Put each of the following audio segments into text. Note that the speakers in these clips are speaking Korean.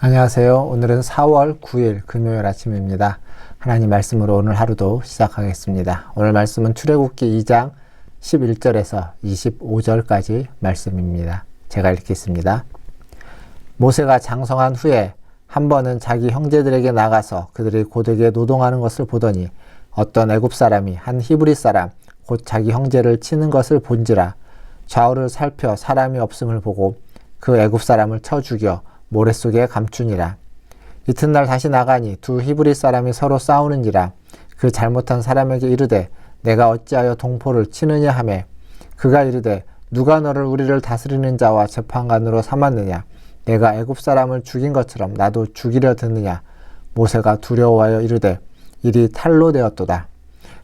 안녕하세요. 오늘은 4월 9일 금요일 아침입니다. 하나님 말씀으로 오늘 하루도 시작하겠습니다. 오늘 말씀은 출애굽기 2장 11절에서 25절까지 말씀입니다. 제가 읽겠습니다. 모세가 장성한 후에 한 번은 자기 형제들에게 나가서 그들이 고되게 노동하는 것을 보더니 어떤 애굽 사람이 한 히브리 사람 곧 자기 형제를 치는 것을 본지라. 좌우를 살펴 사람이 없음을 보고 그 애굽 사람을 쳐 죽여 모래 속에 감추니라. 이튿날 다시 나가니 두 히브리 사람이 서로 싸우는지라. 그 잘못한 사람에게 이르되 내가 어찌하여 동포를 치느냐 하매 그가 이르되 누가 너를 우리를 다스리는 자와 재판관으로 삼았느냐. 내가 애굽 사람을 죽인 것처럼 나도 죽이려 드느냐. 모세가 두려워하여 이르되 일이 탈로 되었도다.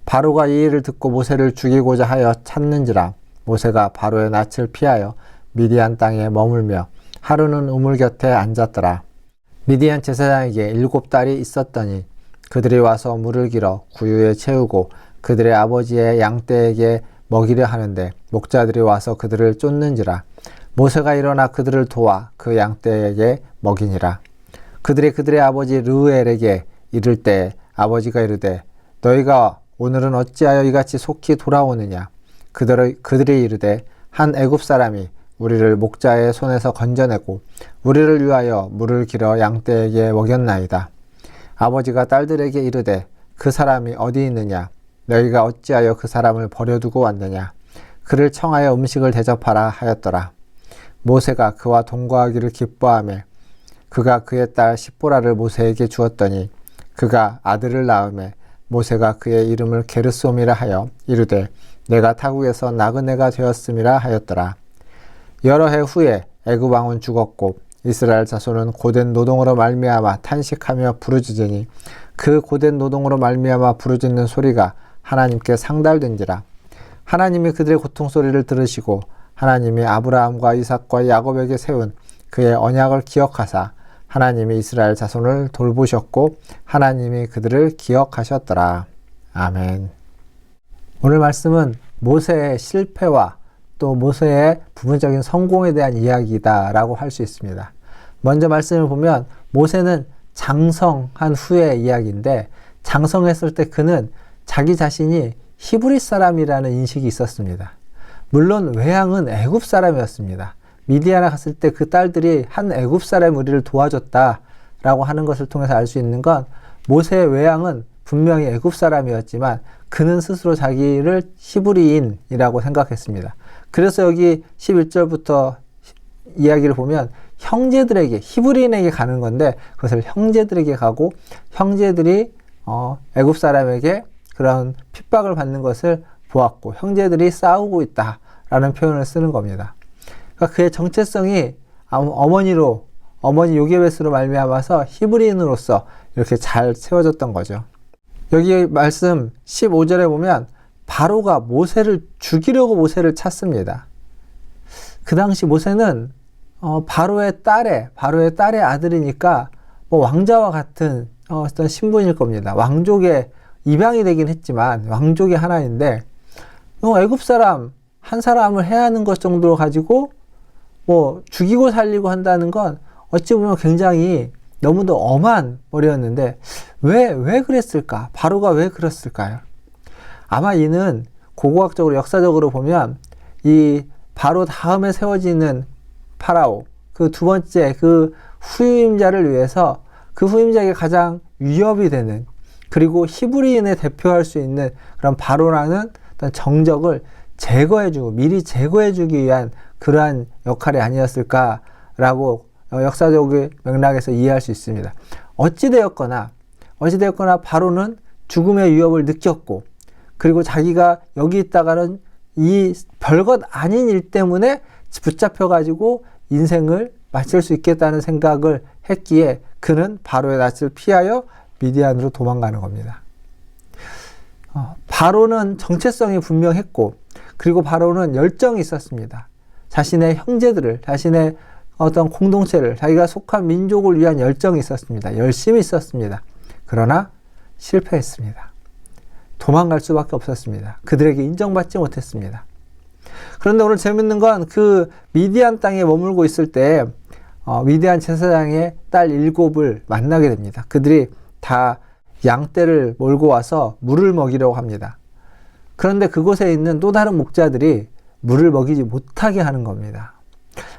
바로가 이 일을 듣고 모세를 죽이고자 하여 찾는지라. 모세가 바로의 낯을 피하여 미디안 땅에 머물며 하루는 우물 곁에 앉았더라. 미디안 제사장에게 7딸이 있었더니 그들이 와서 물을 길어 구유에 채우고 그들의 아버지의 양떼에게 먹이려 하는데 목자들이 와서 그들을 쫓는지라. 모세가 일어나 그들을 도와 그 양떼에게 먹이니라. 그들이 그들의 아버지 르우엘에게 이를 때 아버지가 이르되 너희가 오늘은 어찌하여 이같이 속히 돌아오느냐. 그들이 이르되 한 애굽 사람이 우리를 목자의 손에서 건져내고 우리를 위하여 물을 길어 양떼에게 먹였나이다. 아버지가 딸들에게 이르되 그 사람이 어디 있느냐. 너희가 어찌하여 그 사람을 버려두고 왔느냐. 그를 청하여 음식을 대접하라 하였더라. 모세가 그와 동거하기를 기뻐하며 그가 그의 딸 십보라를 모세에게 주었더니 그가 아들을 낳으매 모세가 그의 이름을 게르솜이라 하여 이르되 내가 타국에서 나그네가 되었음이라 하였더라. 여러 해 후에 애굽 왕은 죽었고 이스라엘 자손은 고된 노동으로 말미암아 탄식하며 부르짖으니 그 고된 노동으로 말미암아 부르짖는 소리가 하나님께 상달된지라. 하나님이 그들의 고통 소리를 들으시고 하나님이 아브라함과 이삭과 야곱에게 세운 그의 언약을 기억하사 하나님이 이스라엘 자손을 돌보셨고 하나님이 그들을 기억하셨더라. 아멘. 오늘 말씀은 모세의 실패와 또 모세의 부분적인 성공에 대한 이야기다라고 할 수 있습니다. 먼저 말씀을 보면 모세는 장성한 후의 이야기인데 장성했을 때 그는 자기 자신이 히브리 사람이라는 인식이 있었습니다. 물론 외향은 애굽 사람이었습니다. 미디안에 갔을 때 그 딸들이 한 애굽 사람이 우리를 도와줬다라고 하는 것을 통해서 알 수 있는 건 모세의 외향은 분명히 애굽 사람이었지만 그는 스스로 자기를 히브리인이라고 생각했습니다. 그래서 여기 11절부터 이야기를 보면 형제들에게 히브리인에게 가는 건데 그것을 형제들에게 가고 형제들이 애굽 사람에게 그런 핍박을 받는 것을 보았고 형제들이 싸우고 있다라는 표현을 쓰는 겁니다. 그러니까 그의 정체성이 어머니 요게벳으로 말미암아서 히브리인으로서 이렇게 잘 세워졌던 거죠. 여기 말씀 15절에 보면 바로가 모세를 죽이려고 모세를 찾습니다. 그 당시 모세는 바로의 딸의 아들이니까 뭐 왕자와 같은 어떤 신분일 겁니다. 왕족의 입양이 되긴 했지만 왕족의 하나인데 애굽 사람 한 사람을 해야 하는 것 정도로 가지고 뭐 죽이고 살리고 한다는 건 어찌 보면 굉장히 너무도 엄한 벌이었는데 왜 그랬을까? 바로가 왜 그랬을까요? 아마 이는 고고학적으로 역사적으로 보면 이 바로 다음에 세워지는 파라오 그 두 번째 그 후임자를 위해서 그 후임자에게 가장 위협이 되는 그리고 히브리인을 대표할 수 있는 그런 바로라는 어떤 정적을 미리 제거해주기 위한 그러한 역할이 아니었을까라고 역사적인 맥락에서 이해할 수 있습니다. 어찌되었거나 바로는 죽음의 위협을 느꼈고 그리고 자기가 여기 있다가는 이 별것 아닌 일 때문에 붙잡혀가지고 인생을 마칠 수 있겠다는 생각을 했기에 그는 바로의 낯을 피하여 미디안으로 도망가는 겁니다. 바로는 정체성이 분명했고 그리고 바로는 열정이 있었습니다. 자신의 형제들을 자신의 어떤 공동체를 자기가 속한 민족을 위한 열정이 있었습니다. 열심히 있었습니다. 그러나 실패했습니다. 도망갈 수밖에 없었습니다. 그들에게 인정받지 못했습니다. 그런데 오늘 재밌는 건 그 미디안 땅에 머물고 있을 때 미디안 제사장의 딸 7을 만나게 됩니다. 그들이 다 양떼를 몰고 와서 물을 먹이려고 합니다. 그런데 그곳에 있는 또 다른 목자들이 물을 먹이지 못하게 하는 겁니다.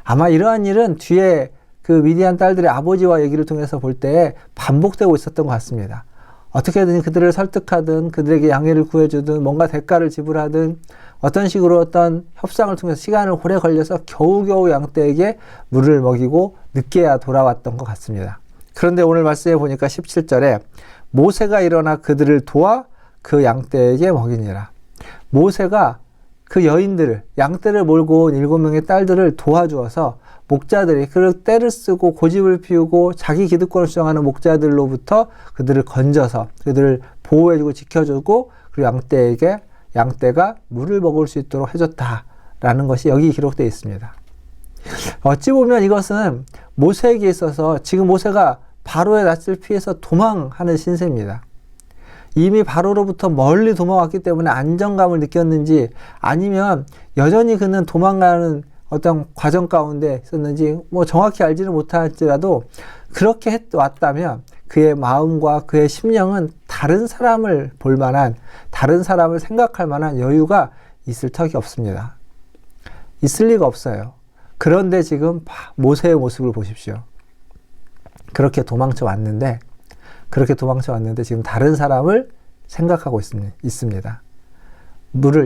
아마 이러한 일은 뒤에 그 미디안 딸들의 아버지와 얘기를 통해서 볼 때 반복되고 있었던 것 같습니다. 어떻게든 그들을 설득하든 그들에게 양해를 구해주든 뭔가 대가를 지불하든 어떤 식으로 어떤 협상을 통해서 시간을 오래 걸려서 겨우겨우 양떼에게 물을 먹이고 늦게야 돌아왔던 것 같습니다. 그런데 오늘 말씀해 보니까 17절에 모세가 일어나 그들을 도와 그 양떼에게 먹이니라. 모세가 그 여인들을, 양떼를 몰고 온 7명의 딸들을 도와주어서 목자들이 그 떼를 쓰고 고집을 피우고 자기 기득권을 주장하는 목자들로부터 그들을 건져서 그들을 보호해주고 지켜주고 그리고 양떼가 물을 먹을 수 있도록 해줬다라는 것이 여기 기록되어 있습니다. 어찌 보면 이것은 모세에게 있어서 지금 모세가 바로의 낯을 피해서 도망하는 신세입니다. 이미 바로로부터 멀리 도망왔기 때문에 안정감을 느꼈는지 아니면 여전히 그는 도망가는 어떤 과정 가운데 있었는지 정확히 알지는 못할지라도 그렇게 왔다면 그의 마음과 그의 심령은 다른 사람을 볼 만한, 다른 사람을 생각할 만한 여유가 있을 턱이 없습니다. 있을 리가 없어요. 그런데 지금 모세의 모습을 보십시오. 그렇게 도망쳐 왔는데 지금 다른 사람을 생각하고 있습니다.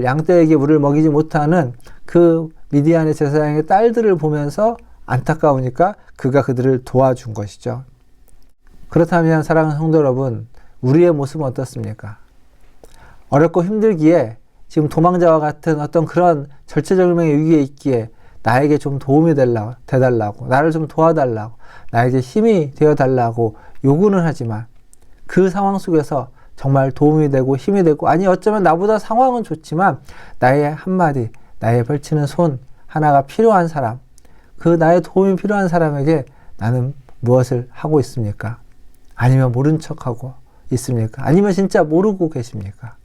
양떼에게 물을 먹이지 못하는 그 미디안의 제사장의 딸들을 보면서 안타까우니까 그가 그들을 도와준 것이죠. 그렇다면 사랑하는 성도 여러분, 우리의 모습은 어떻습니까? 어렵고 힘들기에 지금 도망자와 같은 어떤 그런 절체절명의 위기에 있기에 나에게 좀 도움이 되달라고, 나를 좀 도와달라고, 나에게 힘이 되어달라고 요구는 하지만 그 상황 속에서 정말 도움이 되고 힘이 되고, 아니 어쩌면 나보다 상황은 좋지만 나의 한마디, 나의 펼치는 손 하나가 필요한 사람, 그 나의 도움이 필요한 사람에게 나는 무엇을 하고 있습니까? 아니면 모른 척하고 있습니까? 아니면 진짜 모르고 계십니까?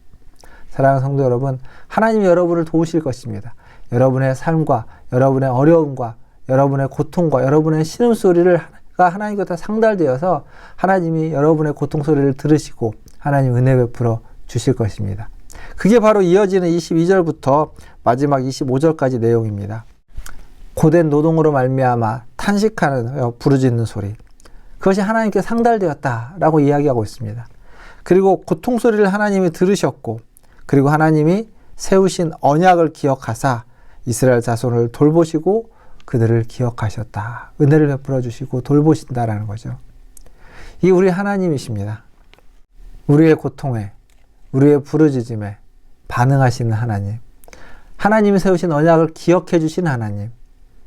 사랑하는 성도 여러분, 하나님이 여러분을 도우실 것입니다. 여러분의 삶과 여러분의 어려움과 여러분의 고통과 여러분의 신음소리가 하나님과 상달되어서 하나님이 여러분의 고통소리를 들으시고 하나님 은혜 베풀어 주실 것입니다. 그게 바로 이어지는 22절부터 마지막 25절까지 내용입니다. 고된 노동으로 말미암아 탄식하는 부르짖는 소리, 그것이 하나님께 상달되었다라고 이야기하고 있습니다. 그리고 고통소리를 하나님이 들으셨고, 그리고 하나님이 세우신 언약을 기억하사 이스라엘 자손을 돌보시고 그들을 기억하셨다. 은혜를 베풀어 주시고 돌보신다라는 거죠. 이 우리 하나님이십니다. 우리의 고통에, 우리의 부르짖음에 반응하시는 하나님, 하나님이 세우신 언약을 기억해 주신 하나님,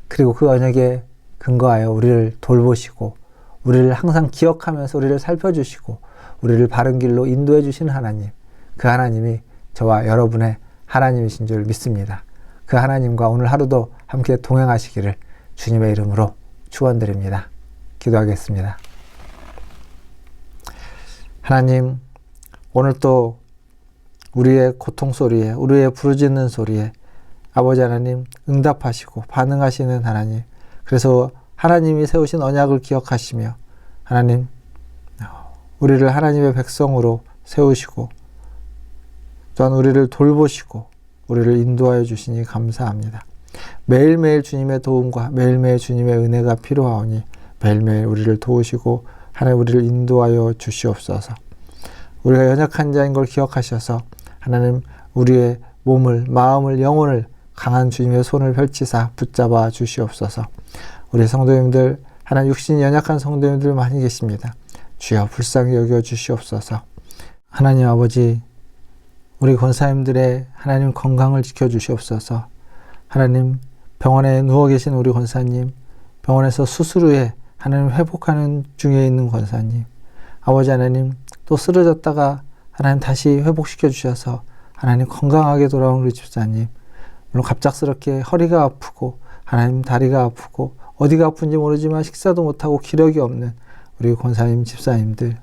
그리고 그 언약에 근거하여 우리를 돌보시고 우리를 항상 기억하면서 우리를 살펴주시고 우리를 바른 길로 인도해 주신 하나님, 그 하나님이 저와 여러분의 하나님이신 줄 믿습니다. 그 하나님과 오늘 하루도 함께 동행하시기를 주님의 이름으로 축원드립니다. 기도하겠습니다. 하나님, 오늘 또 우리의 고통 소리에, 우리의 부르짖는 소리에 아버지 하나님 응답하시고 반응하시는 하나님, 그래서 하나님이 세우신 언약을 기억하시며 하나님 우리를 하나님의 백성으로 세우시고 또한 우리를 돌보시고 우리를 인도하여 주시니 감사합니다. 매일매일 주님의 도움과 매일매일 주님의 은혜가 필요하오니 매일매일 우리를 도우시고 하나님 우리를 인도하여 주시옵소서. 우리가 연약한 자인 걸 기억하셔서 하나님 우리의 몸을, 마음을, 영혼을 강한 주님의 손을 펼치사 붙잡아 주시옵소서. 우리 성도님들, 하나님 육신이 연약한 성도님들 많이 계십니다. 주여 불쌍히 여겨 주시옵소서. 하나님 아버지, 우리 권사님들의 하나님 건강을 지켜주시옵소서. 하나님 병원에 누워 계신 우리 권사님, 병원에서 수술 후에 하나님 회복하는 중에 있는 권사님, 아버지 하나님 또 쓰러졌다가 하나님 다시 회복시켜 주셔서 하나님 건강하게 돌아온 우리 집사님, 물론 갑작스럽게 허리가 아프고 하나님 다리가 아프고 어디가 아픈지 모르지만 식사도 못하고 기력이 없는 우리 권사님 집사님들,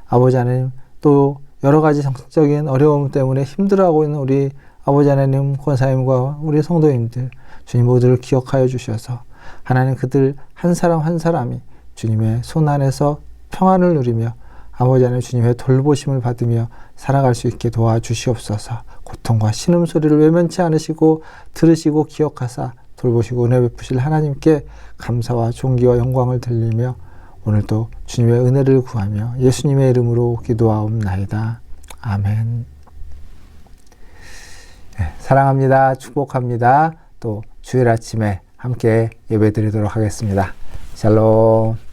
아버지 하나님 또 여러 가지 정신적인 어려움 때문에 힘들어하고 있는 우리 아버지 하나님 권사님과 우리 성도님들, 주님 모두를 기억하여 주셔서 하나님 그들 한 사람 한 사람이 주님의 손 안에서 평안을 누리며 아버지 하나님 주님의 돌보심을 받으며 살아갈 수 있게 도와주시옵소서. 고통과 신음소리를 외면치 않으시고 들으시고 기억하사 돌보시고 은혜 베푸실 하나님께 감사와 존귀와 영광을 드리며 오늘도 주님의 은혜를 구하며 예수님의 이름으로 기도하옵나이다. 아멘. 네, 사랑합니다. 축복합니다. 또 주일 아침에 함께 예배드리도록 하겠습니다. 샬롬.